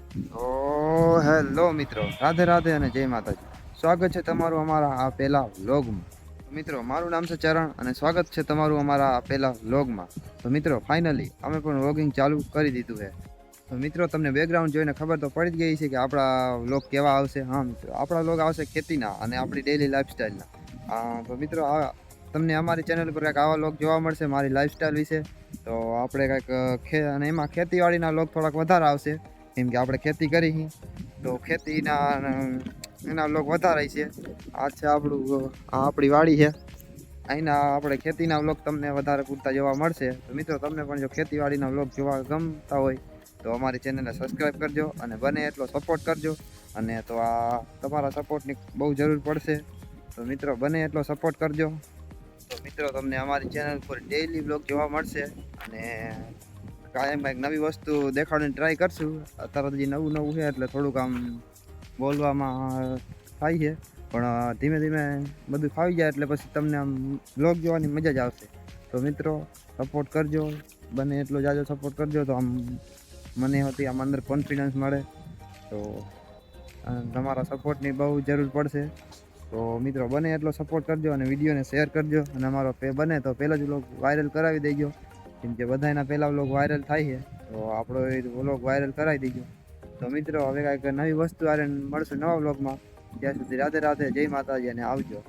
તો હેલો મિત્રો, રાધે રાધે અને જય માતાજી. સ્વાગત છે તમારું અમારા આ પહેલા વ્લોગમાં. મિત્રો, મારું નામ છે ચરણ અને સ્વાગત છે તમારું અમારા આ પહેલા વ્લોગમાં. તો મિત્રો, ફાઇનલી અમે પણ વ્લોગિંગ ચાલુ કરી દીધું છે. તો મિત્રો, તમને બેકગ્રાઉન્ડ જોઈને ખબર તો પડી જ ગઈ છે કે આપણા વ્લોગ કેવા આવશે. હા મિત્રો, આપણા વ્લોગ આવશે ખેતીના અને આપણી ડેઈલી લાઈફસ્ટાઈલના. તો મિત્રો, તમને અમારી ચેનલ પર કંઈક આવા વ્લોગ જોવા મળશે મારી લાઈફસ્ટાઈલ વિશે. તો આપણે કંઈક અને એમાં ખેતીવાડીના વ્લોગ થોડાક વધારે આવશે. કેમ કે આપણે ખેતી કરી તો ખેતીના એના લોક વધારે છે. આ છે આપણું, આ આપણી વાડી છે. અહીંના આપણે ખેતીના વ્લોગ તમને વધારે પૂરતા જોવા મળશે. તો મિત્રો, તમને પણ જો ખેતીવાડીના વ્લોગ જોવા ગમતા હોય તો અમારી ચેનલને સબસ્ક્રાઈબ કરજો અને બને એટલો સપોર્ટ કરજો. અને તો આ તમારા સપોર્ટની બહુ જરૂર પડશે. તો મિત્રો, બને એટલો સપોર્ટ કરજો. તો મિત્રો, તમને અમારી ચેનલ પર ડેઈલી વ્લોગ જોવા મળશે અને કાયમ કંઈક નવી વસ્તુ દેખાડવાની ટ્રાય કરશું. અત્યારે જે નવું નવું છે એટલે થોડુંક આમ બોલવામાં થાય છે, પણ ધીમે ધીમે બધું ફાવી જાય એટલે પછી તમને આમ વ્લોગ જોવાની મજા જ આવશે. તો મિત્રો, સપોર્ટ કરજો, બને એટલો જાજો સપોર્ટ કરજો. તો આમ મને હતી આમ અંદર કોન્ફિડન્સ મળે. તો તમારા સપોર્ટની બહુ જરૂર પડશે. તો મિત્રો, બને એટલો સપોર્ટ કરજો અને વિડીયોને શેર કરજો. અને અમારો બને તો પહેલો જ વ્લોગ વાયરલ કરાવી દેજો. કેમ કે બધાના પહેલા વ્લોગ વાયરલ થાય છે, તો આપણો એ વ્લોગ વાયરલ કરાવી દેજો. તો મિત્રો, હવે કાંઈક નવી વસ્તુ મળશું નવા વ્લોગમાં. ત્યાં સુધી રાધે રાધે, જય માતાજી અને આવજો.